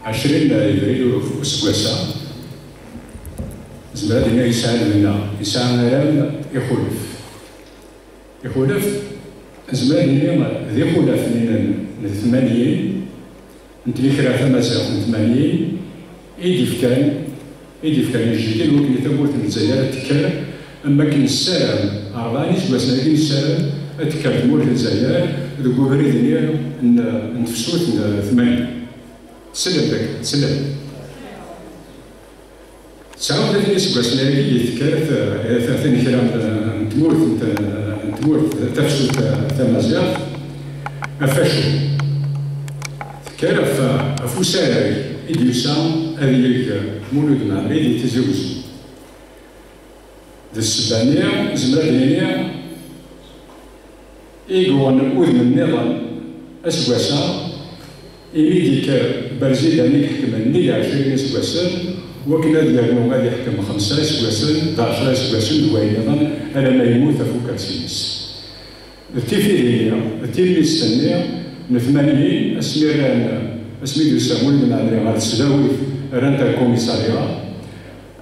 20 إبريل وسكواسا زمرا دينا يسعى لنا يسعى مرام يخولف زمرا دينا ذي خولف من 80 نتلي كرا ثمازيغ من 80 إيدي فكان الجديد وكن ثمورت الجزائر تكر أما كن السلام أربعين سواسنا كن السلام تكر ثمورت الجزائر ذو بريد ديالو نتفسوت 80 سلم ذاك سلم ساعات ثاني سواسنا يذكر ثاني كلام تمورت تفسوت ثمازيغ أفاشو ذكر أفوساري إديوسام هذيك مولود معري اللي تزوج ذا السبانية زمرا دينيا إيقوان أذن النظام أسواسا إلي ديك برزي دانيك حكم النية 20 أسواسا وكنا ديالو غادي يحكم 5 أسواسا 11 أسواسا دواي نظام على ما يموت أفوك سينس التيفيرية التيميستانية من 80 اسميدو سامول من عندنا غاد السداوي رانتا كوميساريا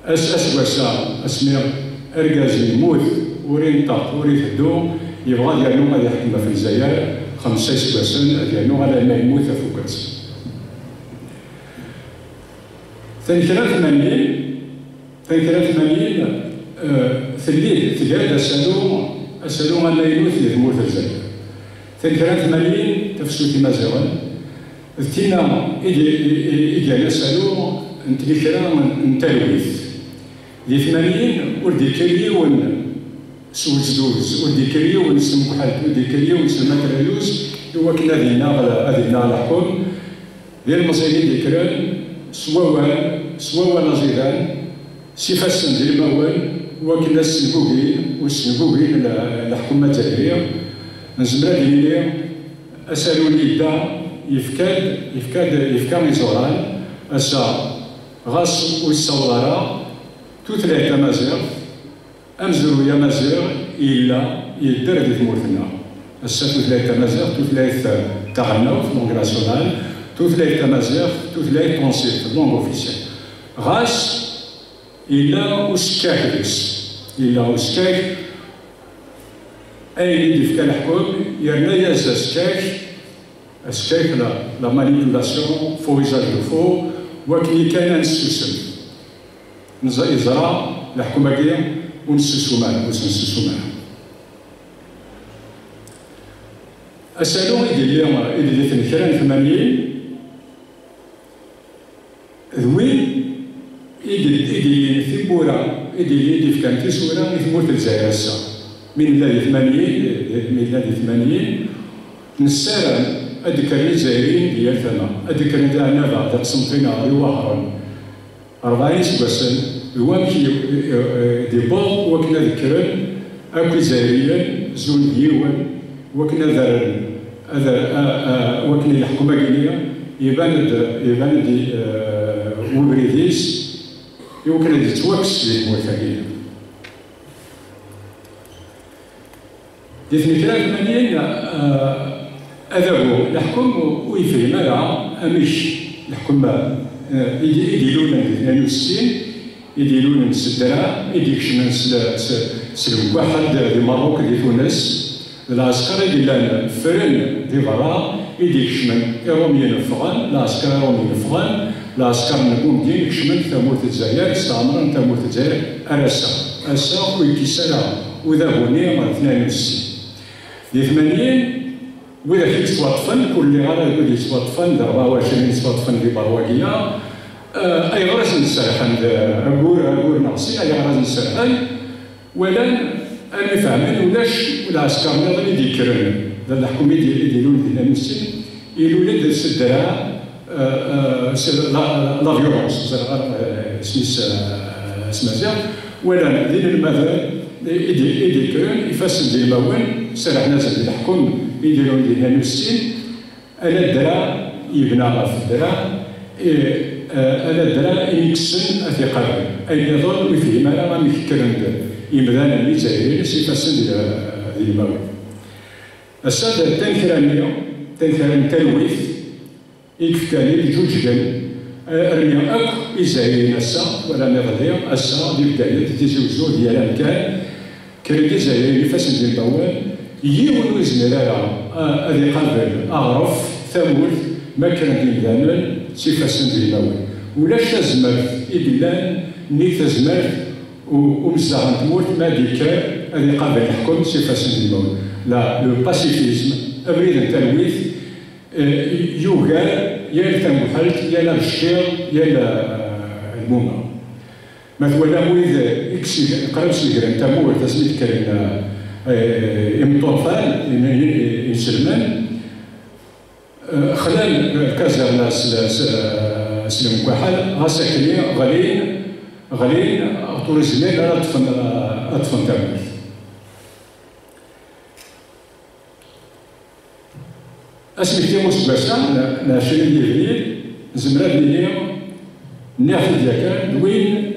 اسواسا اسمي اركازي يموت ورين طاق ورين هدو يبغى ديالو غادي يحكم في الجزائر 5 اسواسا ديالو على ما يموت فوكاس ثاني 83 في الليل تقعد اسالو على يموت يموت الجزائر ثاني 83 تفسوتي مازال تينا إجا نسألو نتلي كرا نتلويث دي 80 وردي كريون سوزدوز وردي كريون سمكو حالتو دي كريون سمكريوز هو كنا دينا على الحكم ديال المصريين دي كران سواوا نزيدان سيفاسن ديال الموال وكنا السنبوغين والسنبوغين الحكومة الجزائرية نزمرا ديالي أسألوني دا يفكاد ميزورال أسا غاس ويصورا توثلاث مازيغ أمزرو يا مازيغ إلا يدر دي ثمورتنا أسا توثلاث مازيغ توثلاث تاعنا في لونغ ناسيونال توثلاث مازيغ توثلاث كونسيبت لونغ أوفيسيال غاس إلا وسكاك أي اللي فكا الحكم يرنا ياز اسكاك لا مانيبيولاسيون فو ويزاج دو فو وكني كان نسوسم يزرع الحكومة كيا ونسوسو معنا أسألو إدي ثنكران 80 ذوين إدي ثبورا إدي فكان تسورا ثمورت الجزائر السا من ميلاد 80 نسالم أذكر الجزائريين ديال ثما أذكر أنا بعد قسمتين غادي واحرا 40 سباسن هو دي بوغ وكنا ذكرن أكو الجزائريين زون ديوان وكنا ذرن وكنا الحكومة كينيا يبان دي وبريديس يمكن دي توكس دي موثقين دي 80 أذابو الحكم ويفهم هذا أمش الحكومة يديرون 62 يديرون السدرة يديكشمن سلم واحد دي مروك دي تونس العسكر يدير فرن دي برا يديكشمن يرومي نفغان العسكر يرومي نفغان العسكر نقوم دين كشمن ثمورت الجزائر استعمرا ثمورت الجزائر أسا ويكسلا وذابوني مع 62 دي 80 وإذا كنت توطفن كل غير يقول يتوطفن 24 يتوطفن في برواقية أي غرز نسرحن أقول ناقصي أي غرز نسرحن ولن المفهمين ولاش والعسكر نظري يذكرن ذا الحكومة يديرون دينا نفسي يلولد السدرة لا فيولونس اسمها ولن دين المثل يذكرن يفسد ديال المون سرح ناس الحكم يديرون دينا نفسي أنا الدرا يبنى في الدرا أنا الدرا يكسن أثقال أي يظن ويفهم أنا ما مكرن يمدان الجزائريين سيفسن ديال المون السادة تنكران تلويث يكفكاني الجوج ديال رمي أك إزايين أسا ولا نغذي أسا دي بداية تيزوزو ديال أمكان كان إزايين فاسن ديال البوان يون ويزمر هذه قلب أعرف ثمورت ما كان ديال سي فاسن ديال البوان ولاش تزمرت إبلان ني تزمرت ومزاغ تمورت ما ديكار هذه قلب الحكم سي فاسن ديال البوان لا لو باسيفيزم أبريد التلويث يوغال يا التمحلت يا الشير يا الموما مثلا مويد قرب سيجران تمور تسميت كان امطوفان يسلمان خلال كازرنا سلم كحل غاسكلي غالين طوريزمين لا أطفن تمور اسمي كي مسبسا ناشرين ديالي زمرات لي ناخذ ديال وين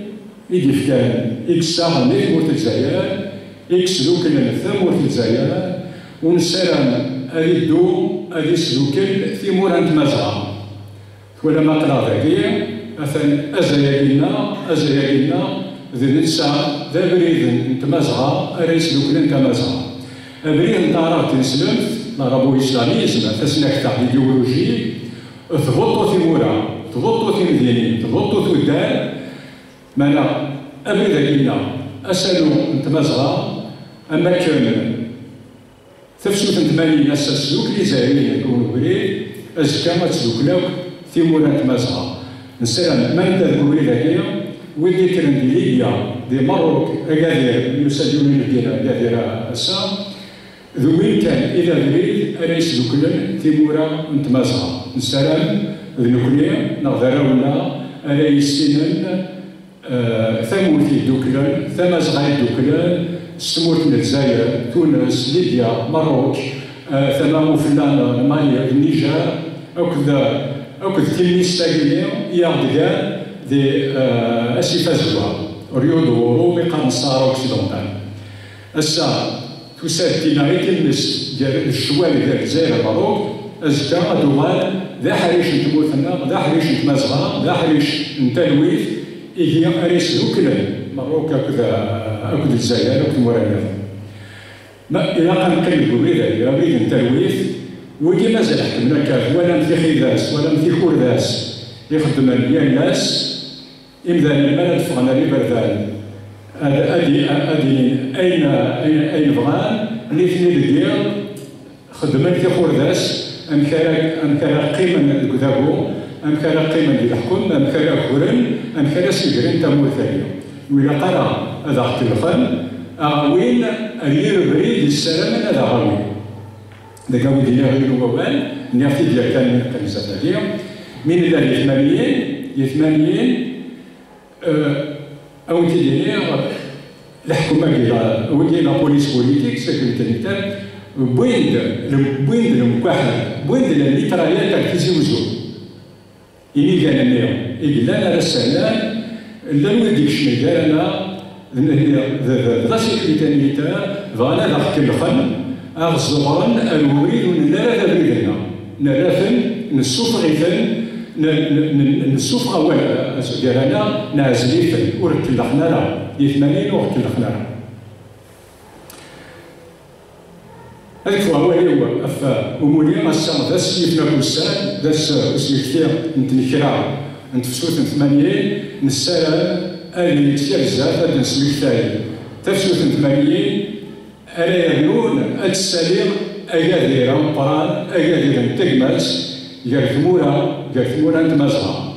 يدي كان اكس ساعه نيت مورت الجزائر اكس لوكل الثمور في الجزائر ونسالم اريدو ادي سلوكل في مورانت مزرعه ولا ما قرا ذاكيا مثلا ازايا ذي نسا ذا بريد انت مزرعه اريس لوكل انت مزرعه بريد انت عرفت نسلمت العربو إسلاميزم تسنك تاع الإيديولوجي تغطو ثمورا تغطو ثمدينين تغطو ثودان مانا أبدا قلنا أسألو نتمازغا أما كان ثفسو ثمانين أسا سلوك لي زاهرين يكونوا بريد أزكا ما تسلوك لوك ثمورا نتمازغا نسأل ما ندير بريد ويدي كان دي ليبيا دي مروك أكادير يسجلون الدين أكادير أسا ذوين كان إذا بريد أريس دوكلن تيمورا نتمازغا نسلام ذنوكليا نغذراونا أريسينن ثمورتي دوكلن ثمازغاي دوكلن ستمورت الجزائر تونس ليبيا مروك ثمامو فلان مالي النيجر أكد تلميذ تاكيليا ياغدكا دي أسيفازوا ريو دورو بقرن ستار أوكسيدونتال أسا تساتينا غير تلمس ديال الشوال ديال الجزائر المغرب أزكا أدوغال ذا حريش نتموثنا ذا حريش نتمازغا ذا حريش نتلويث إيه أريس دوكلا مروك أكد الجزائر أكد مورانا ما إلا كنقلبو بذا بغيت نتلويث ودي مازال حكمنا كاف ولا مثي خيداس ولا مثي كورداس يخدم ليا الناس إمذان ما نتفقنا لي بردان أدي أين بغان الاثنين ديال خدمت في خورداس أمكان قيمة الكذابو أمكان قيمة ديال الحكم أمكان كورن أمكان سجرين تمور ثانية وإلا قرا هذا اختلفا وين أدير بريد السلام هذا غاوي ذاك هو دينا غير وبال نيافتي ديال كان الكنيسة ثانية من الثمانيين أو تدينير الحكومة ديال بوليس بوليتيك سيكوريتي ميليتير بويند المكاحل بويند الليتراليات تاع تيزيوزو إني كان النيو إلا أنا رسالة لا نوديك شنو قال أنا لا سيكوريتي ميليتير فوالا ذاك الخن أغزورن الوريد لا بريدنا نرافن نسوفغيثن نسوف أول ديالنا نازليثن وركلخنا لا يثمانين وركلخنا هذيك هو اللي أفا ومولي أصلا داس يفنا بوسان داس اسمي كثير نتنكرا نتفسوت ثمانين نسال اللي كثير بزاف هاد نسمي كثير تفسوت ثمانين ألا يبنون السليم أكادير مقران أكادير نتقماس يرثمونا نتمازغا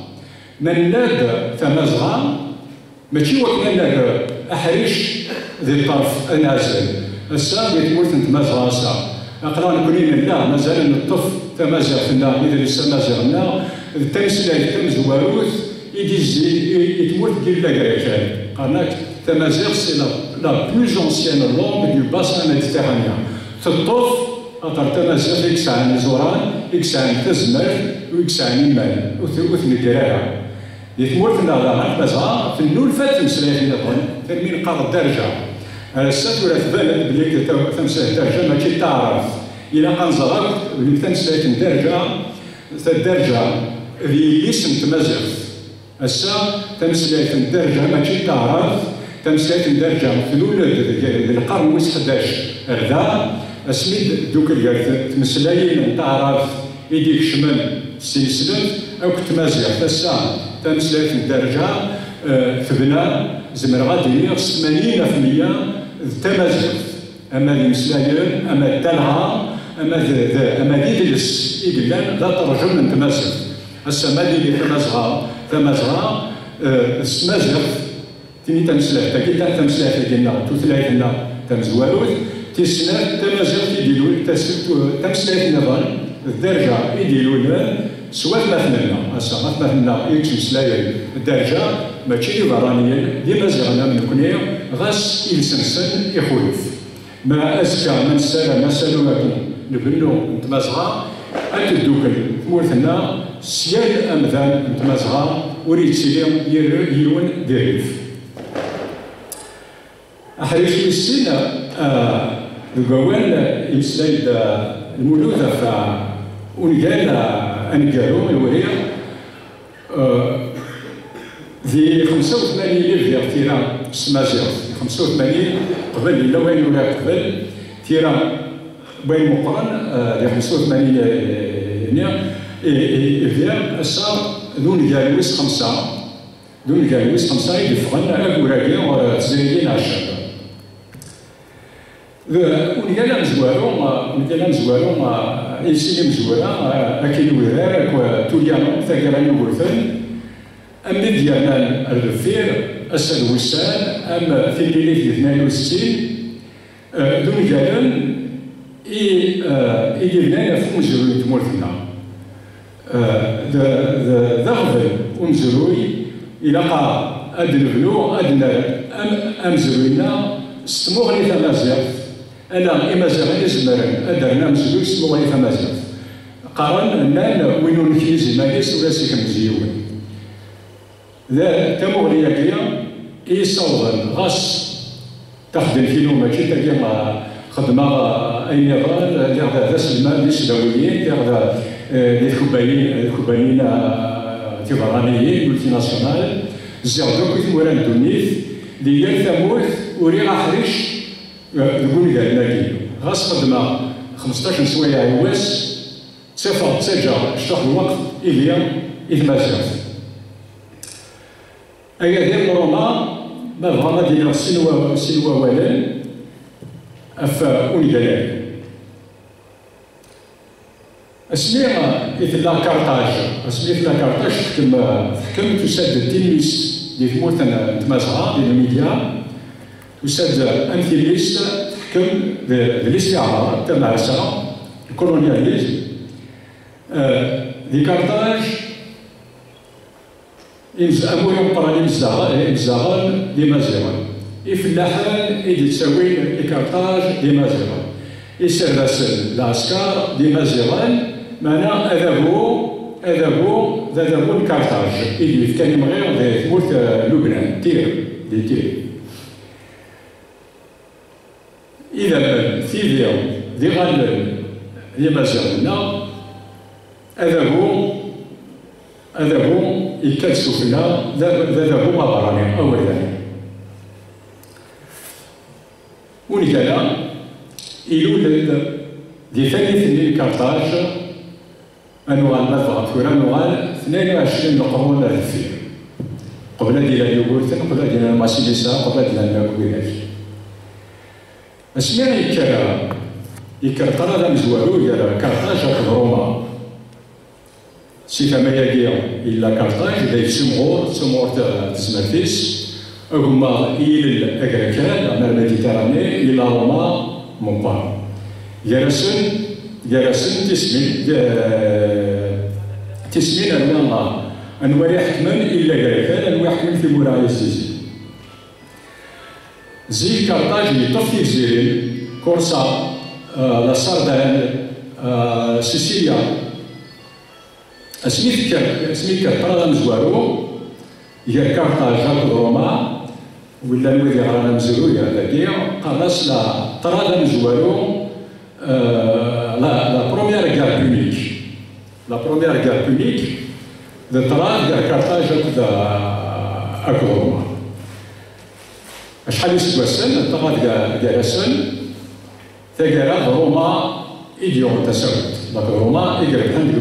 من ناد تمازغا ماشي وكنا ناد أحريش ذي الطرف النازل السا يتموت نتمازغا السا أقرا نكونين لا مازال نطف تمازغ في النار إذا لسا مازغنا التمسلا يتمز واروث يتموت كي لا كريكان قالناك تمازغ سي لا بلوز أونسيان لونغ دو باسان ميديتيرانيان تطف أطر تمازغ إكس عن زوران إكس عن تزمر وإكس عن إيمان وثني كراها يتموت النهار مازغا في النولفات تمسلا في نظن ترمين قار الدرجة السات ولا تبان بلي تمسلا الدرجة ماشي تعرف إلا قنزرك بلي تمسلا الدرجة ذي ليسن تمازغت هسا تمسلايت الدرجة ماشي تعرف تمسلايت الدرجة في الولد ديال القرن ويس 11 هذا اسميد دوك تمسلايين تعرف يديك شمال سلسلة أو كتمازغت هسا تمسلايت الدرجة تبنى زمر غادي 80% تمازغت أما ذي مسلايين أما الدلعة أما ذي دلس إقلان لا ترجم من تمازغت هسا ما ديري تمازغة تمازغت تيني تمسلاح تاكي تمسلاح ديالنا توثلايتنا تمزواروت تيسنات تمازغت يديروا تمسلاح نظام الدرجة يديروا سواء مثلنا هسا مثلنا يكش مسلايين الدرجة ماشي برانيين دي مازغنا من كنيا غاس يلسنسن يخولف ما أزكى من سالة سالواتو نبنو نتمازغة أتدوكل مورثنا سيال أمذان نتمازغة وريد سيليم يلون ديريف أحريش السنة القوال يمسلايد المولودة ونقال أنقالو الوريق ذي 85 في اغترام سمازيغ 85 قبل إلا وين ولا قبل تيران بين مقرن ذي 85 إذا أسا دون جالويس 5 دون جالويس 5 يدفعن على كوراكي ورا تزريين عشرة ونقال مزوارو يسيني مزوارا أكيد ويرار توليانو ثاقراني وغرفن أم ديالنا الرفير أسد وسان أم في الليل 62 دون جالن إيجينا في مزروي تمورتنا ذا غفل ومزروي إلى قا أدنبلو أدنى أمزروينا ستموغني ثمازيغ أنا إمازيغ يزمرن أدرنا مزروي ستموغني ثمازيغ قارن نان وينو نكيزي مايس ولا سيكم مزيون ذا تموغني كيا يصور غاس تخدم فينو ماشي تاكي خدمة أي نظام يغدا ذا سلمان للسوداويين يغدا الكوبانيين تيفرانيين ملتي ناسيونال زيغدو كيف موران الدونيث ديال ثموث وري حريش نقول قال ناكي غاس خدمة 15 سوايع عواس تسافر تسجع شطح الوقت إليا إثمازيغ أيا ديال روما ما بغا ديال سنوا والان أفا أونيغالي أسميها إثلا كارتاج أسميها إثلا كارتاج تحكم تسد تيميس دي ثموثنا تمازغة دي الميديا تسد أمثيليس تحكم بالاستعمار تمارسة الكولونياليزم دي كارتاج أمو يقرأ إمزاغان دي مازيغان يفلاحان إيدي تساوين الكارتاج دي مازيغان يسرسل العسكر دي مازيغان معنا أذابو الكارتاج إيدي كان مغير دي ثموث لبنان تير إذا ثيديا دي غالب دي مازيغانا أذابو يكادسو فينا ذابو مبراني أولا ونقال يلول دي ثالث من كارتاج أنوال مثلا ثورا نوال 22 قرون الفيل قبل ديال اليوغورث قبل ديال الماسيليسا قبل ديال الناكويلاج اسمع يكر قرار مزوارو ديال كارتاج روما سيتا مياكيا إلا كارتاج دا يسمغور تسمرتيس هما إلى الأكراكان على الميديتراني إلى روما مونبار جرسن تسمين أنواع يحكمن إلا كراكان أنواع يحكمن في مراعي الزيزي زي كارتاج يطفي الزيرين كورسا لا ساردان سيسيليا اسميك طرادا مزوارو هي كارتاج روما ولا نوي رانا مزروية هذاكيا قراص لا طرادا مزوارو لا بروميير غار بونيك ذا طراد كاع كارتاج أكد روما. شحال يسواسن الطراد كاع راسن تاكارا روما إديون تساوت. دونك روما يقرب عندك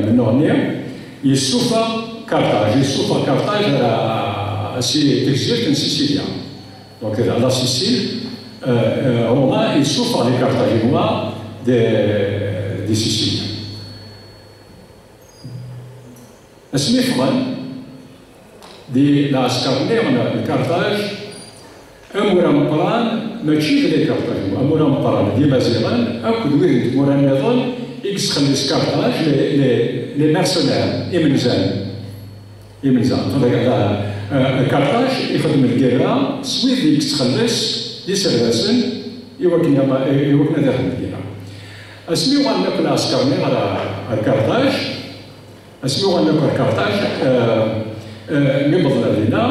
من نورنيا يسوفا كارتاج على جزيرة سيسيليا. دونك على سيسيل روما يسوفا لي كارتاجينوا دي سيسيليا. اسمي فغان دي العسكر نيرن الكارتاج أمورا مقران ماشي غير كارتاج، أمورا مقران دي مازيغان أكد وين مورا النظام إكس خليس كارتاج لي ميرسونير إمنزان كارتاج يخدم الكيرا سويد إكس خليس دي سراسن يوكنا داخل الكيرا. اسمي غنقل العسكر نير على كارتاج اسمي غنقل كارتاج نبضنا لنا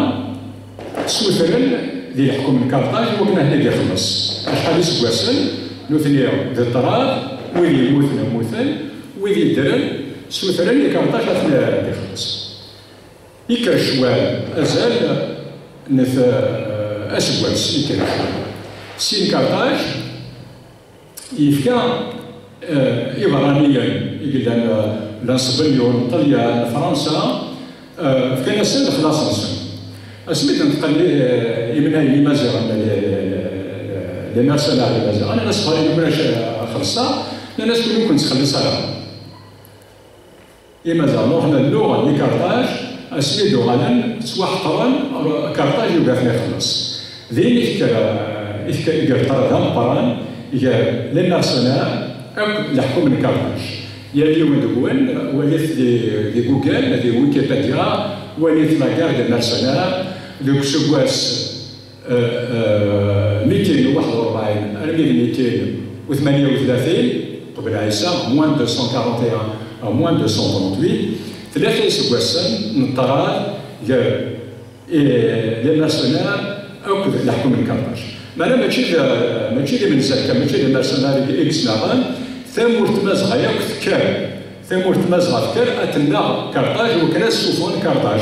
سويفرن دي يحكم الكارتاج وكنا هنا يخلص. شحال يسواسن نوثني ذي الطراد وين يموثن وين يدرن سويفرن دي كارتاج أثناء يخلص. يكر شوال أزال نث أسواس يكر شوال. سين كارتاج يفكا إبرانيا يقول لنا لاسبانيول طليان فرنسا فكان سن خلاص نسن اسميت نتقلي يمنا مازال لي مارسينار لي مازال انا ناس صغارين مابناش خلصها الناس كلهم كنت خلصها مازال روحنا اللغه لي كارتاج اسميتو غالا سواح طران كارتاج يوقفنا يخلص ذين يفكر طران طران لي مارسينار يحكم من كارتاج يا اليوم دوان وليت دي جوجل دي ويكيبيديا وليت لاكار دي مارسينار دوك سواس 241 238 قبل عيسى موان 241 أو موان 238 ثلاثة سواسن نطراد لي مارسينار أكد يحكم من كارتاج. مالا ماشي لي من زكا ماشي لي مارسينار إكس ناغان ثمورت مازغا ياك فكار ثمورت مازغا فكار أتنا كارتاج وكنا سوفون كارتاج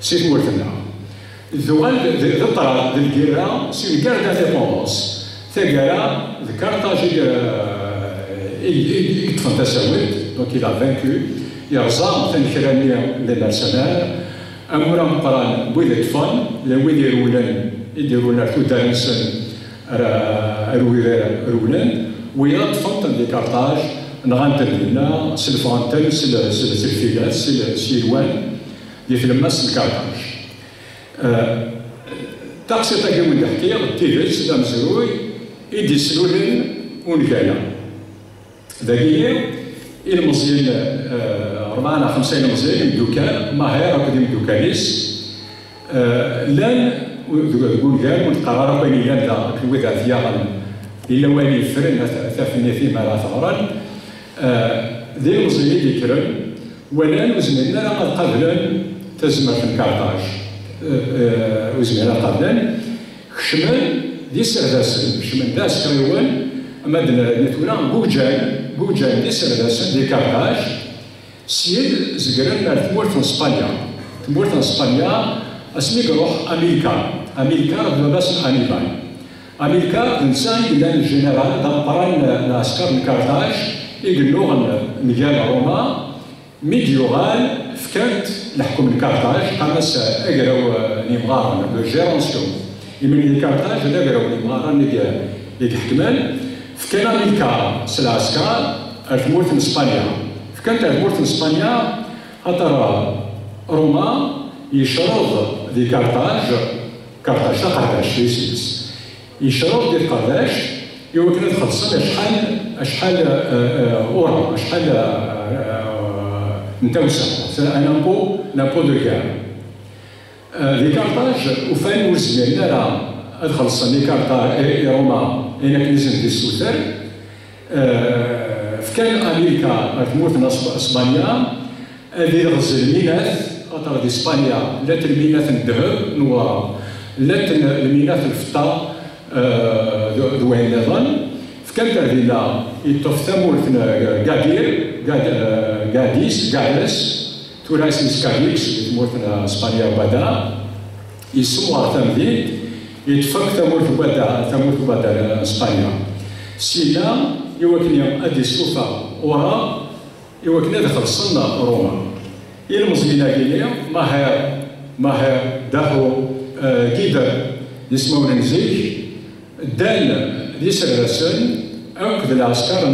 سي مورتنا ذوال ذي الطراد ذي الكيرا سي الكار دانديبوندونس ثاكارا ذي كارتاج يكتفن تساويت دونك إلا فانكو يرزام تنكرانيا لي مارسينار أمورا مقران بويد يطفن وين يديروا لنا تودانسن رولان ويطفن دي كارتاج نغانتن لنا سلفانتن سلفيلات سيلوان يفلمس الكارتاج. تاكسي تاكي من تحكي تيفيت سلام زروي إدي سلولين ونكالا ذاكي المزيان 4 5 مزيان مدوكان ماهر أكدي مدوكانيس لان ونقال ونتقرر بين لان ذا الوضع ثياغا إلا واني يفرن ثافني في مرا ثغرا ذي المزيان يكرن ولان وزمنا لقد قبلا تزمر في الكارتاج وزمنا قبلا خشمن دي سرداسن خشمن داس كريوان أمدنا نتولا بوجان دي سرداسن دي كارتاج سيد زقرنا تمورت اسبانيا اسميك روح امريكا بلباس انيبال امريكا انسان الى الجنرال دمبران العسكر الكارتاج يقولوا ميغال روما ميديوغال فكانت لحكم الكارتاج قامس اقراو نيمغارن لو جيرونسيون يمن الكارتاج لا قراو نيمغارن اللي يحكمان فكان امريكا العسكر تمورت اسبانيا فكانت تمورت اسبانيا خاطر روما يشرب دي كارتاج قرداش ليسيس يشرب دي قرداش يمكن تخلصنا شحال اورا شحال نتوسع نامبو دو كار دي كارتاج وفان وزمنا راه تخلصنا دي كارتاج روما هنا كنيزن دي السوتر فكان امريكا تموت اسبانيا هذه غزل الميناث خاطر دي اسبانيا لات الميناث الذهب نورا لات الميناث الفضه دوين نظن فكان دينا يطوف ثمورث قاديس توراس نسكاليكس تمورث اسبانيا وبدا يسموها تمديد يتفك ثمورث بدا اسبانيا سينا يوكني ادي سوفا ورا يوكني دخل صلنا روما المزمينا كينيا ماهر داهو كيدا يسمون نزيك دان ديسرسن أكد العسكر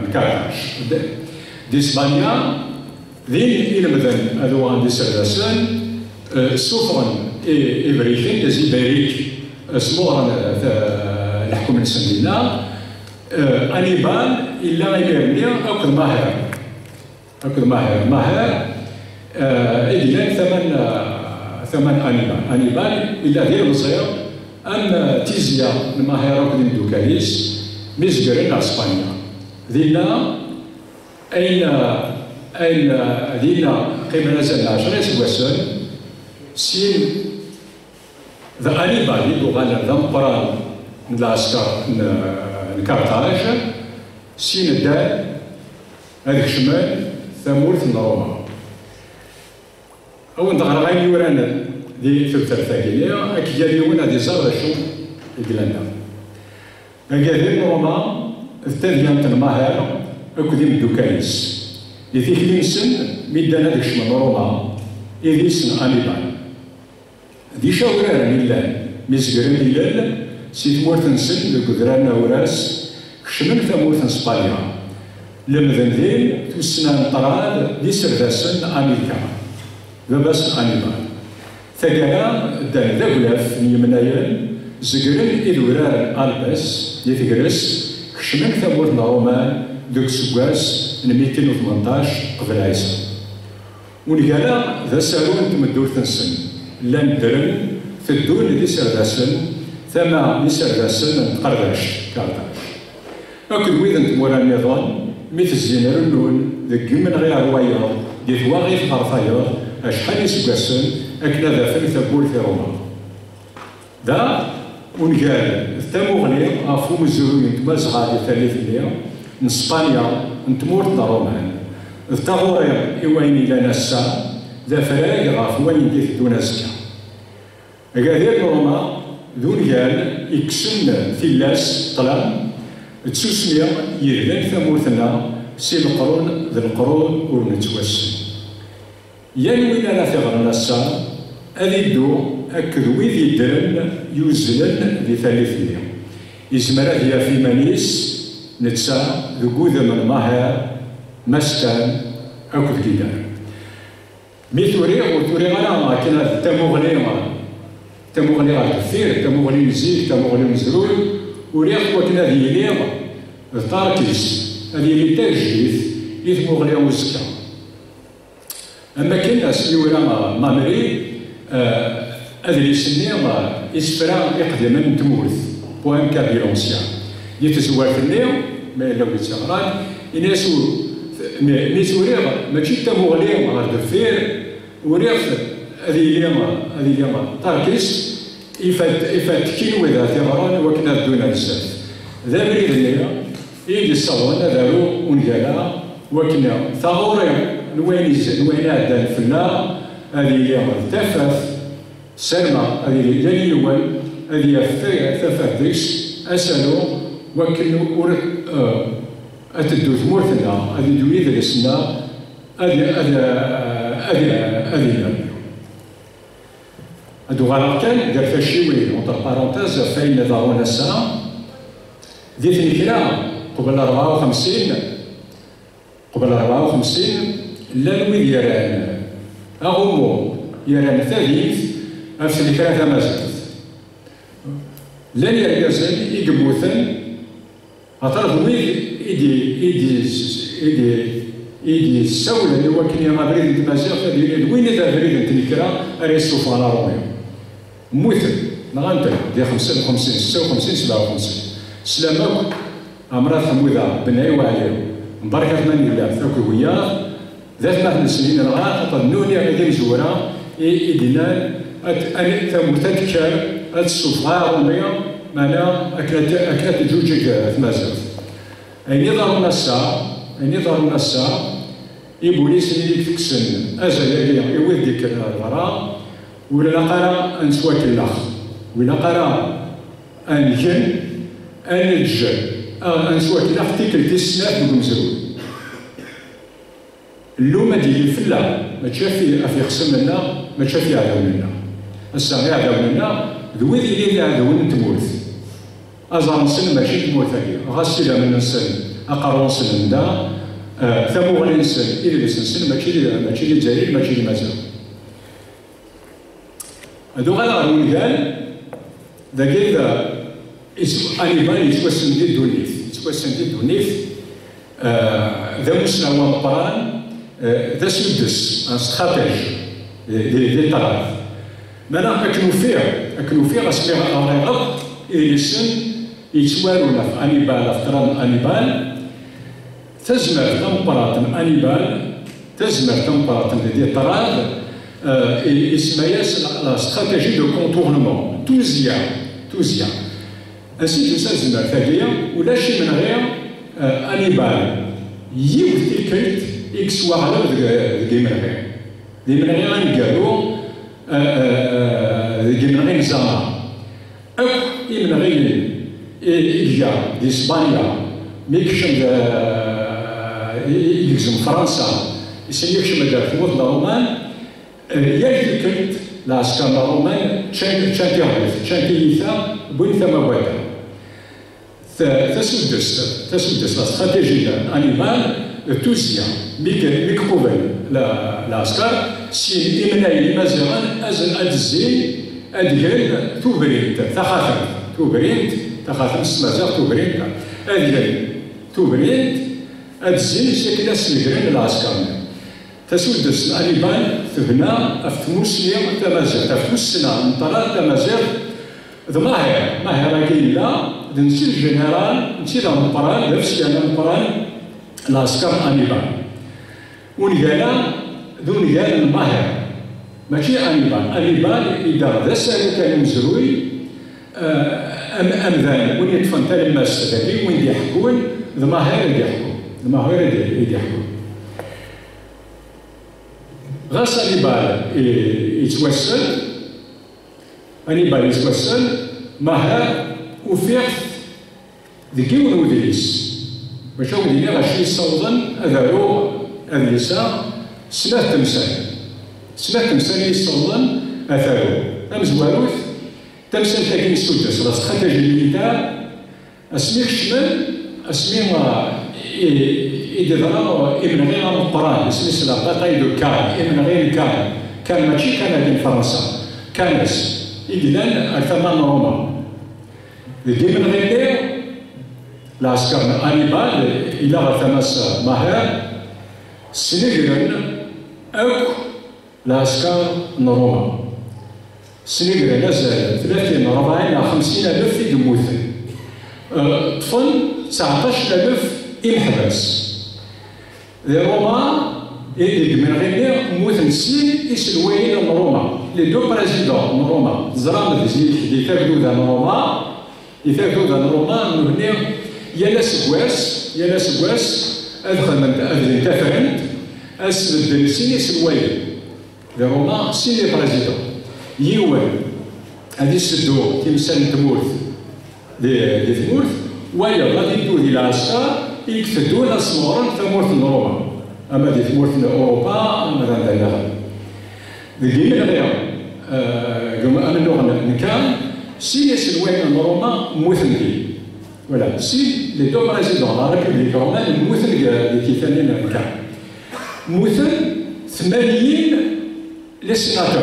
نكارش دي اسبانيا ذين إلمذن أدوان ديسرسن سوفرن إبريخين دزي باريك سمورن الحكومة السندينا أنيبال إلا إبرنيا أكد ماهر إدلان ثمن أنيبال إلا غير مصير أن تيزيا الماهرة من دوكاليس مزجرين اسبانيا دينا أين دينا قبل نزل 10 سواسن سين ذا أنيبال يدوغانا ذنبران من العسكر نكارتاج سين الدال هذيك شمال ثمورث من روما أو ندغر غير يورانا دي ثلاثة كينيا أكيد يونا دي زار شو يقلنا أكيد روما الثانية الماهر أكيد مدوكايس يثيك لينسن ميدان هذيك شمال روما يديسن أنيبال دي شاورا ميلان ميزقرن ميلان سيت مورثنسن لقدران وراس كشمل ثمورثن اسبانيا لمذن ذين توسنا نطراد دي سرداسن أمريكا باباس أنيبال ثقالا دان ذاكلاف يمنايا زقرن إدورار ألباس يثقرس كشمل ثمورثن رومان دوك سكواس 218 قبل عيسى ونقالا ذا سالون تمدور تنسن لان درن في الدول اللي سرداسن ثما سرداسن تقرداش كارداش أكد ويذن تمورا النظام مثل الزينر النون ذك من غير روايا دي ثواغي في غرفايا أشحال يسكاسن أكنا ذا فن ثبول في روما ذا ونقال الثموغني أفو مزروين تمازغا دي ثالث ليا من اسبانيا نتمورتنا رومان الثغوري إويني لنا السا ذا فراغ غاف وين ديث دون أزكا أكاذير روما ذون قال يكسن ثلاث طلام تسوسميا يهلان ثمورتنا سي القرون ذي القرون ونتوسن ينوي لنا ثغرنا السا أذيدو أكد ويذ يدرن يوزلن لثالث ليا يزمر هي في منيس نتسا ذقوذ من ماهر مستان أكد كيدان ميثوري وتوري غانا كنا تموغني غا كثير تموغني مزيك تموغني مزرول وريخ وكنا ذي ليغ الطاركيس هذه اللي تاجديث يثموغني وزكا أما كنا سيورا مامري أذري سنيا إسفرا إقدما تمورث بوان كابيلونسيا يتزوار في النيو ما لو يتسغران إناسو ميسوريغ ماشي تموغني غا دفير وريخ هذه اليوم تاركيس إفات كيلو إذا ثغران وكنا دون بزاف ذا بريد ليا يجي الصالون دارو ونقالا وكنا ثغورين نوين عدان في النار هذه اليوم تفاف سلمى هذه اليوم هذه ثفاف ديس أسألو وكنو أتدو ثمورتنا هذه دويد لسنا هذه هادو غالب كان دار فاشيوي اونتر بارونتيز فاين دارونا الساعة ديتني كلا قبل 54 لا نويد يران أغمو يران ثالث أفس اللي كان ثمازت لن يرقزن يقبوثن أطرد ويد إيدي السولة اللي هو كنيا ما بريد نتمازيغ فهذه وين إذا بريد نتنكرا أريسوف على روميو موثل نغانتر دي 55 56 57 سلامك أمراض حموذة بناي وعليو مباركة من الله ثوك وياه ذات ما السنين رغا طنوني غير زورا إيدينا أن ثمو تذكر السفارة روميو معنا أكلات جوجيك تمازغ أين ضرنا الساعة يبوليس اللي تكسن أزايا يود ديك الغرا ولا قرا أنسوا كلاخ ولا قرا أنجن أنج أنسوا كلاخ تيكل تسناف بمزرود اللومة ديال الفلا ما تشافي في خصم لنا ما تشافي عداو لنا الساعة عداو لنا ذوي اللي عداو تمورث أزار نسن ماشي تمورث هي غاسيلا من السن أقرون سن دا ثمو غني نسن إلى نسن ماشي الجزائر ماشي المازال هذو غنغنو قال ذاك أنيبال يتوسم ديال دونيف ذا مسنا ومقران ذا سدس استراتيجي ديال الطرف مانا أكنو فيه اسمي غيغ يلسن يتوالونا في أنيبال في تران أنيبال تزمر تمبرات أنيبال تزمر تمبرات ديال الطرف اسمها استراتيجي دو كونتورنمون توزيا أسيد تزمر ثانية ولا شي من غير أنيبال يوث تيكلت إكس واحد دي من غير غنقالو دي من غير زمان أو من غير إيجا دي إسبانيا ميكشن يكزم فرنسا يسميكشن دار ثمود الرومان يا تيكلت العسكر الرومان تشان تيثا بوين ثما وادا تسدس الاستراتيجية أنيبال توزيا ميكروفين العسكر سي إمناي مازال أزن أدزين أديال توبرينت تخاطر سمازال توبرينت أديال توبرينت أدزين سكنا سنجرين العسكر تسدس أنيبال ثهنا أفتموسني تمازال أفتموسنا نطلع تمازال ظماهر كاين لا نسي الجنرال نسي الامبران نفس الامبران العسكر أنيبال ونقال الماهر ماشي أنيبال إذا ذا سالو كان مزروي أمذان وين يطفن تالي الماس ذاكي وين يحكون الماهر يحكون غاس أنيبال يتوسل ماهر وفيق ذكيون ودريس باش هو دينا غاشي يصوضن أذارو أذيسا سنة تمثال يصوضن أثارو أمزواروث تمثال تاكين سودس لا استراتيجي ميليتار اسمي شمال اسمي إدرا ابن غير مقران اسمي سلا باتاي دو كان ابن غير كان ماشي كان ديال فرنسا كانس إجلال الثمان روما ابن غير العسكر أنيبال إلى غثمس ماهر سنجرن أو العسكر روما سنجرن نزل 30 40 50 ألف يموتن طفل 19,000 ينحبس روما من غير موتن سين يسلوين روما لي دو بريزيدون روما زرام اللي يثبتوا ذا روما من هنا يا سكواس ادخل من تفرنت اسد سين يسلوين روما سين لي بريزيدون يوان هذه السدو تمثال تمورث دي تمورث ويا غادي يدو ديال العسكر يكتدو الاسمار تمورث روما اما دي تمورث اوروبا مثلا دايره دي من غير كما انه نكان سي يسلوين روما موثني ولا سي لي دو بريزيدون لا ريبوبليك رومان موثن دي كيفانين نكان موثن 80 لي سيناتور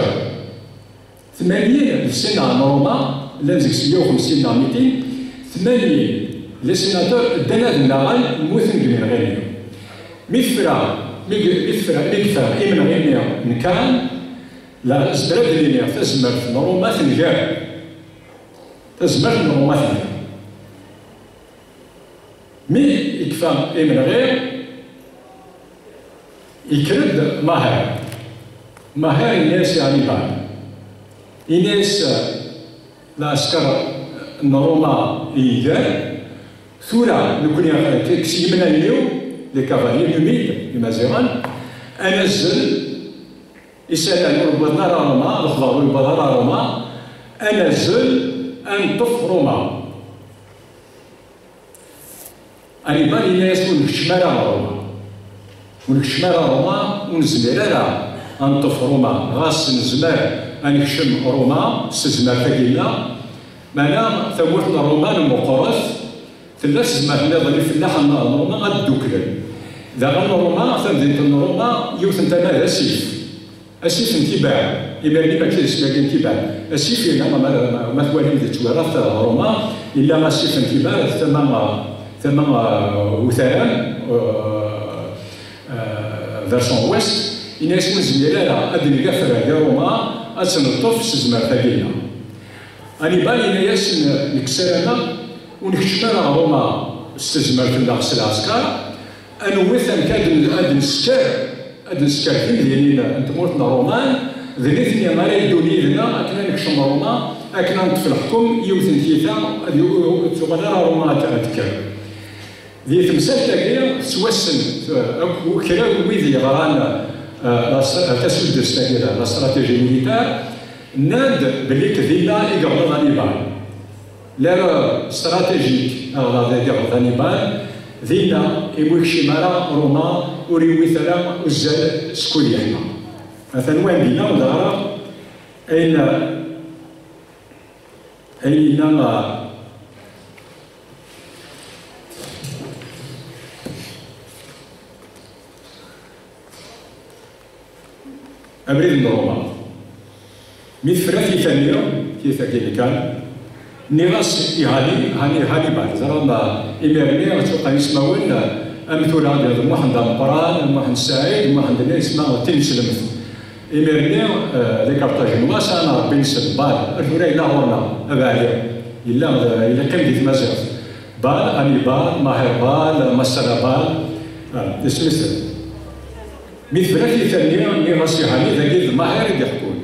80 السنة روما لازم 150 ل 200 80 لي سيناتور دانا النغال موثن من غير ميكثر إمن غير نكان لا زبرد اللي تزمر في روما تنجاب مي يكفى إمن غير يكرد ماهر الناس يعني بعد الناس العسكر روما يدار ثورة نكوني كسي من اليوم لي كافالير نوميد المازيغان انزل يسال البدار روما الخضر البدار روما انزل انطف روما اني بالي ناس ونكشمارا روما ونكشمارا روما ونزميرا انطف روما غاس نزمار انكشم روما استزمار تاكيلا معنا ثمورت روما المقرث ثلاث زمار نظري فلاح روما غدوكلن ذا روما ثمدينة روما يوث نتانا اسيف انتباع إمارني ما كاينش لاقي انتباع اسيف إلا ما توالي ذي توارث روما إلا ما اسيف انتباع ثم وثران فيرسون ويست إنا يسمون زميلة أدني كافر يا روما أتنطف سزمار تاكينا أني بالي ناس نكسرنا ونكشفنا روما استزمار في النقص العسكر أنوث أد نسكر في ديالنا نتموتنا رومان ذنيثني ما يدوني لنا أكنا نكشم روما أكنا نطفي الحكم يوثن تيتا تغنى روما تأذكر ذي تمثال تاكيا توسن وكرا ويذي غرانا تسودس تاكيا لا استراتيجي ميليتار ناد بلي كذيلا يقبل غانيبال لا استراتيجيك غانيبال ذينا يموكشي مرا روما وريوي ثلا وزال سكولي حنا مثلا وين بينا ودارا أين أبريد من روما مثل ثانية كيف كان نيغاس هاني بعد زرنا إميرني وتوقع يسمعون أمثلة ديال واحد مقران واحد سعيد واحد الناس يسمعوا تنسلمت إميرني لي كارتاج نواس أنا ربي نسد بال الفوري إلا هورنا أبالي إلا كان ديت مازال بال أني بال ماهر بال مسرى بال اسمس مثل ثانية نيغاس هاني ذاك ماهر يحكون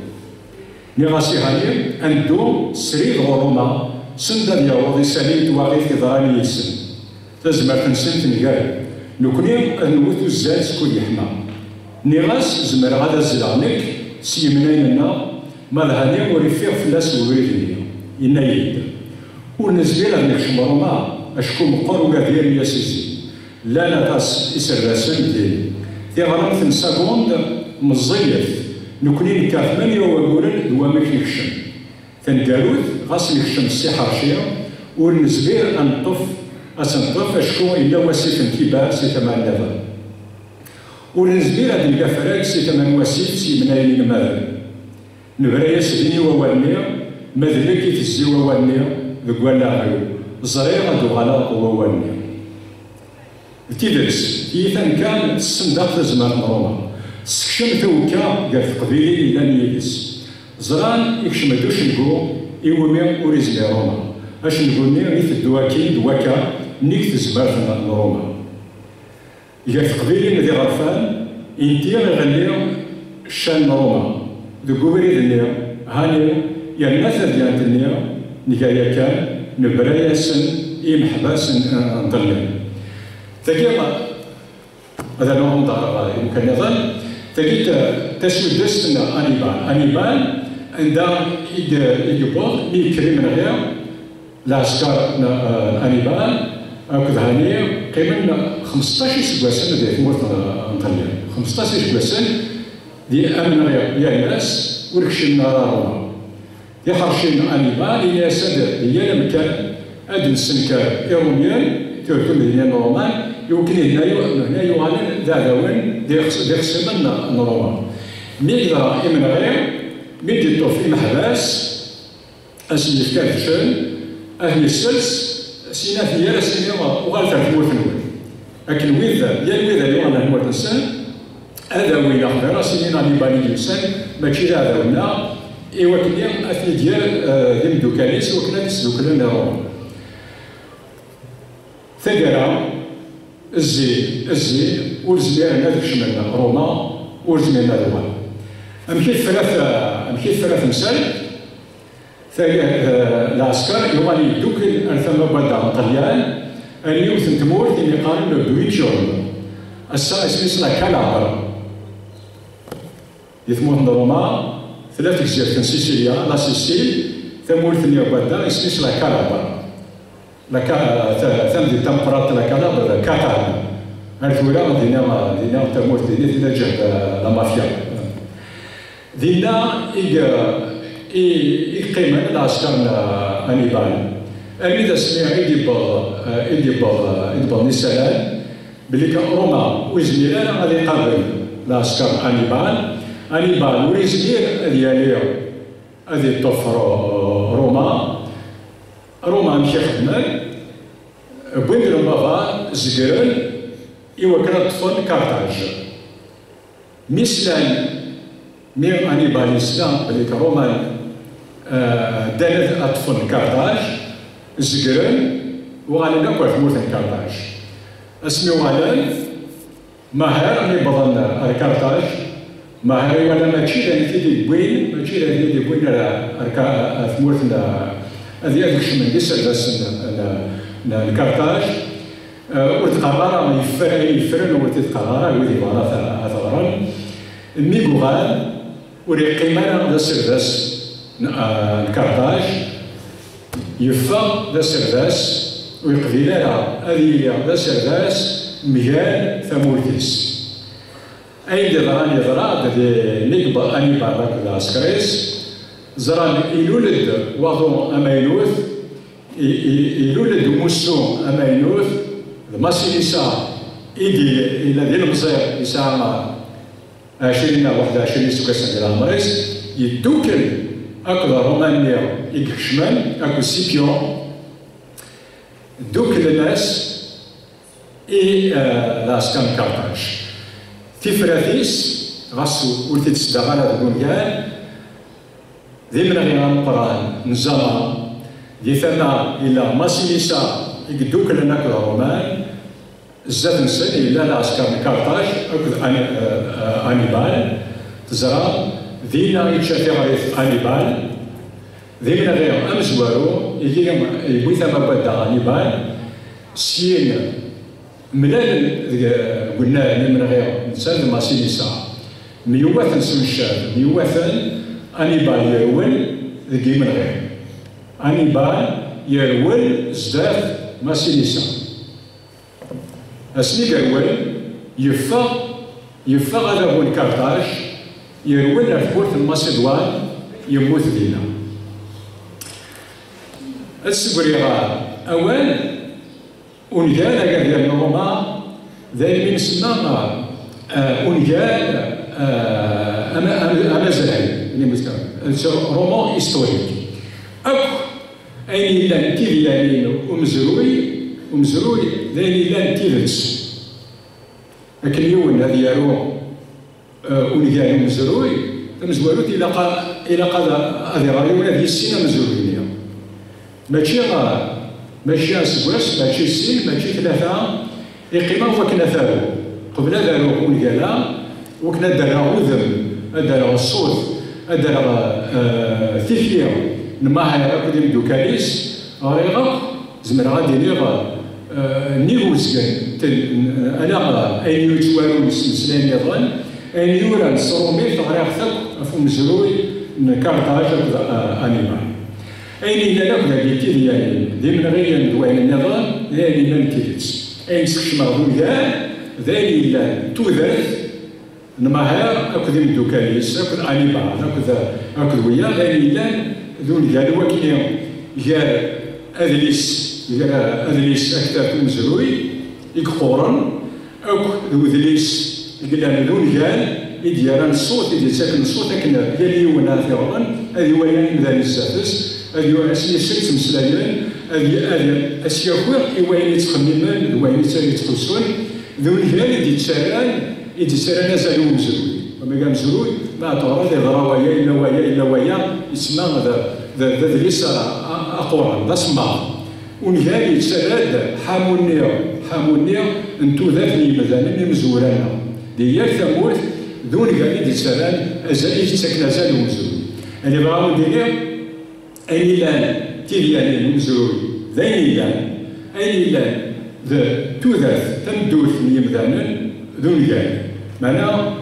نيغاس هاني عندو سرير روما سندا ديالو ذي سالي تواغي في ضراني يسن تزمر تنسن تنقال نكوني نوثو الزاد سكون يحمى نيغاس زمر غادا زلانك سيمنين لنا مالهاني وريفيغ فلاس ووريدني ينايد ونزبير نكشم روما اشكو مقر وكاثير ياسيزي لا نتاس يسرسن ديالي في غرام سكوند مزيف نكوني نكا 8 وقولن دوا ماك نكشم تنقالوث غاس نكشم السيحة رشيا ونزبير أنطف أسنطف أشكو إلا واسيف انتباه سي ثمان نظام ونزبير هاد الكفراك سي ثمان واسيف سي منايين المال نبرايا سدني ووالنيا مذلكي تزي ووالنيا ذكوالا غيو زرير هادو غلا ووالنيا تيدرس تيثان كان الصنداق تزمان روما سكشم توكا قال قبيلي إلى نيلس زران يكشم دوش نقو إيومي وريزلي روما اش نقولني غيث الدواكين دواكا نيك تزبار روما قال قبيلي ندي غرفان إنتي غنلي شان روما ذو قبري ذنيا هاني يعني نثر ديال الدنيا نكايا كان نبرايا سن محباس نضلل تقيما هذا نوع مضاربة يمكن يظل تجد تسوي دستنا أنيبال عندها يجبر ميكري من غير العسكر أنيبال أكد هاني قيمة 15 سنة ديال موت نطلع 15 سنة دي أمن غير يا ناس وركشنا روما دي حرشين أنيبال إلى سد هي المكان أدن سنكار إيروميان تركم هنا رومان يمكن هنا يوالن ذاذاون دي خصمنا روما ميقدر إمن غير ميديتو في محباس أسمي فكارتشن أهل السلس سينا في يالا سينا وغالتا في موت نول لكن ويذا يوانا الموت نسان هذا وين يخبر سينا نيباني يوسان ماشي ذاذاونا إيوا كنيا أثني ديال ديم دوكاليس وكنا نسدوكلنا روما ثقرا الزي ولزمير هذاك شمالنا روما ولزميرنا دوال أمشي ثلاث مثال العسكر يغالي يدوك ثم بدا طليان اليوم تمور اللي يقارن بويتشون الساعه اسمها كالابر يثمون روما ثلاث جزيرة في سيسيليا لا سيسيل ثمور ثنيا بدا اسمها كالابر ثم دي تمبرات لا كالابر كاتال هالثورة دينا تمور دينا جهد لا مافيا دينا يقيم العسكر انيبال أميدا سميع إدبال نسالان بلي روما ويزمير غادي يقابل العسكر انيبال ويزمير ديالي غادي يطفر روما مشى خدمان بوين بابا زقرن يوكل طفل كارتاج مثلا مي انيبال يسلم بلي روما دانت اطفال كارتاج زقرن وغالي ناكل في مورثن كارتاج اسمي غالان ماهر اللي بضن الكارتاج ماهر ولا ماشي لان تيدي بوين ماشي لان تيدي بوين في مورثن هذه الشمال دي سلس الكارتاج وتقرر يفرن وتتقرر ويدي بارا ثغرا ميغوغان وريقيمان ذا سيرفاس الكارتاج يفا ذا سيرفاس ويقبل هذه ذا سيرفاس مجال ثمورتيس أين ضران يضرا نقبا أني بارك العسكريس زران يلولد وضو أمينوث يلولد موسو أمينوث الماسي يسا إيدي إلى ذي المصير يسا 20 أو 21 سكسن إلى المريس يدوكل أكو رومانيا يكشمل أكو سيبيون دوكل الناس لاسكان كارتاج في فراتيس غاسو ولتي تسدغالا دغونيان ذي من غير القران نزاما ذي ثما الى ماسيليسا يقدوك لنا كذا رومان زاد نسن الى لاسكان كارتاج اكو انيبال تزرع ذينا يتشافي غريف انيبال ذي من غير امزوارو يبوي ثما بدا انيبال سين ملال قلنا من غير انسان ماسيليسا ميوثن سمشاد ميوثن انيبال يرول ذي من غير انيبال يرول زداف ماسيليسا اسني يرول يفا غادا بون كارتاج يرول الفورت الماسيدوان يموت دينا السبريغا اوان ونجال قال روما ذي من سما ونجال امازاهي اللي مستوى رومان هيستوريك اكو اين لان تيفيانين ومزروي ذي لان تيفلس لكن يون هذه يارو ونجال ومزروي مزوروت الى قضى هذه غادي ولا هذه السنه مزروينيه ماشي اسبواس ماشي السن ماشي ثلاثه يقيموا وكنا ثارو قبل داروا ونجالا وكنا داروا وذم داروا الصوت داروا ثيفيا نماها ياكل يمدو كاليس غير زمر غادي نيغوزكن انا اين يتوالو السلسلان يظن اين يورا الصرومي تغرق ثق فم زروي كارتاج انيمال اين الى ناخذ بيتي يعني دي من غير دوين النظام ذاني من تيلس اين سكشما غويان ذاني الى توذات نماهر اكو ذي مدوكاليس اكو انيمال اكو ويا ذاني الى ذون جال وكيل جال أذليس أكثر تنزلوي يكفورن أو ذليس يقولون ذون جال يديران الصوت يدير ساكن الصوت لكن يلي ونافعون هذه وين مذان السادس هذه أسيا سكت مسلايين هذه أسيا خويا وين يتخممن وين يتخلصون ذون جال يدير نزلوا مزلوي وما قام مزلوي ما تعرض ضراويا إلا ويا يسمى ذا ذليس أقوى ذا سما ونهاية سراد حامونيا انتو ذاتني مثلا مزورانا ديال ثمورت ذون قال دي سراد ازالي تسكن ازال ومزور اللي بغاو دينير أين لان تيلياني المزروي ذين لان أين لان ذا توذاث تمدوث نيمذانا دون جاي معناه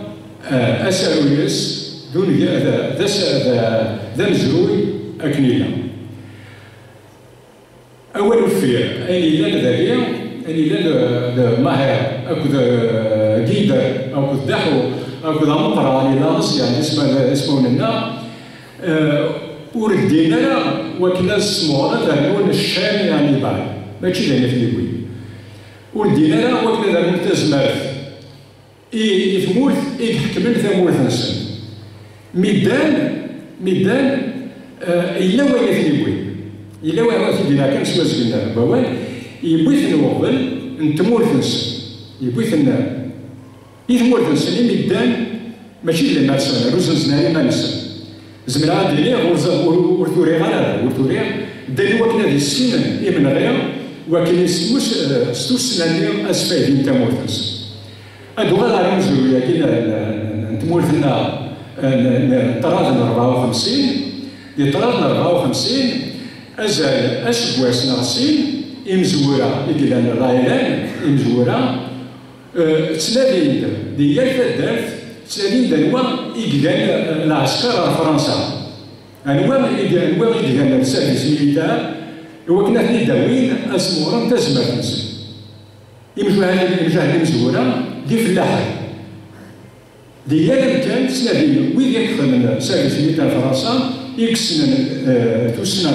أسأل يس دون ذا مزروي أكنيلا أول فير أين لان ذا أين لان ماهر أكو جيدر أكو دحو أكو مطر يعني لا يعني اسمه لنا وردينا وكنا سمونا ذا الشام يعني بعد ماشي ذا نفلي وردينا وكنا ذا ملتزمات يثمورث يحكمن ثمورث نسن ميدان إلا وين يثني إلا وين يثني كان سوا زقنا بوان يبوث نوغل نتمورث نسن يبوث يثمورث نسن ميدان ماشي اللي ما نسن روز نسناني ما نسن زمرا عاد لي ورثوري غالا ورثوري داني وكنا ذي السنن ابن غير وكنا ستوس سناني أسفايدين تمورث نسن هادو غالا رمزو كاين نتمورثنا طراد 54 دي طراد 54 أزال أسبواس ناقصين إمزورا إكلان الرايلان إمزورا تسلالين ديال فدات تسلالين دنوا إكلان العسكر فرنسا أنواع إكلان السيرفيس ميليتار وكنا في داوين أسمورا تزمر نسن إمجاه إمزورا دي فلاحة ديال كان تسلالين وين يكثر من سيرفيس ميليتار فرنسا يكسن توسنا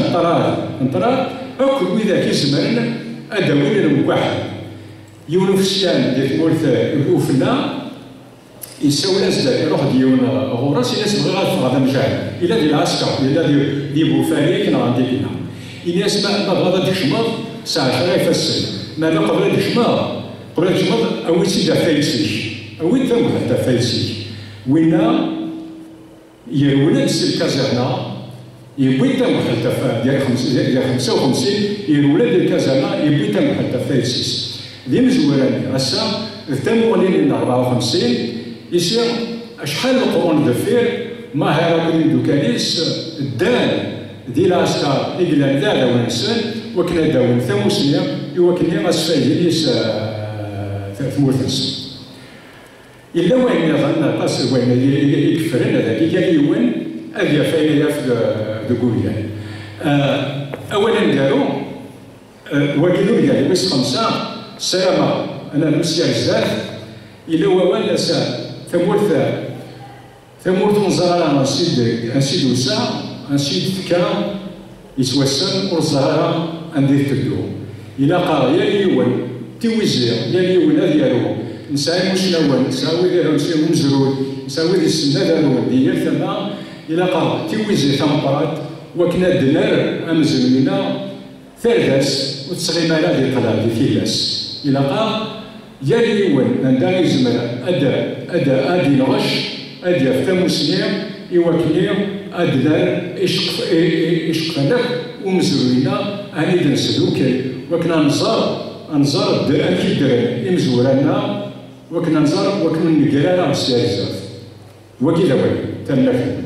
نطراد أكل وإذا كيزمرن أداوين المكواحد يونو في السيان ديال مورث وفنا يساول أزداد يروح ديون غوراس إلا سبغي غادفر هذا مجاهد إلا ديال العسكر إلا دي بوفاري كنا غادي كنا إلا سمع ما بغا تشمض ساعة غير يفسر ماذا قبل تشمض أوي سيدا فايسيش أوي ثم حتى فايسيش وينا يرولد الكازرنا يبوي تم حتى ديال 55 يرولد الكازرنا يبوي تم حتى فايسيش دي مزوراني هسا تموا لين 54 يصير شحال القرون دفير ما هراكم دوكاليس الدان ديال العسكر إقلان ذا ونسن وكنا داون ثموسنيا وكنا غاسفايليس ثمورثنس إلا وين يظن قاس وين يكفرن هذاك قال يوين أذيا فاينة في دكوليان أولا دارو وكيلو ديال بس 5 سلامة أنا نمسي الزاف إلا هو ولا سا ثمورث نزارة نسيد وسا نسيد فكا يتوسل والزهرة ندير تدو إلا قال يا ليون تويزير يا ليون هذيالو نساوي مشنون نساوي ديالو نساوي مزرود نساوي دي السنة ديالو ديال ثما إلا قال تويزير ثمبرات وكنا دنار أمزمينا ثالثاس وتسغيمانا ديال قلال ديال فيلاس إلا قال يا ليون عندها يزمر أدا نغش أدي فتامو سنير يوكنير أدنار إشق لك ومزروينا أني دنسلوكي وكنا نزار أكيد إمزورانا وكنا نزار وكنا نقرانا بسيارزات وكذا وين تنفذ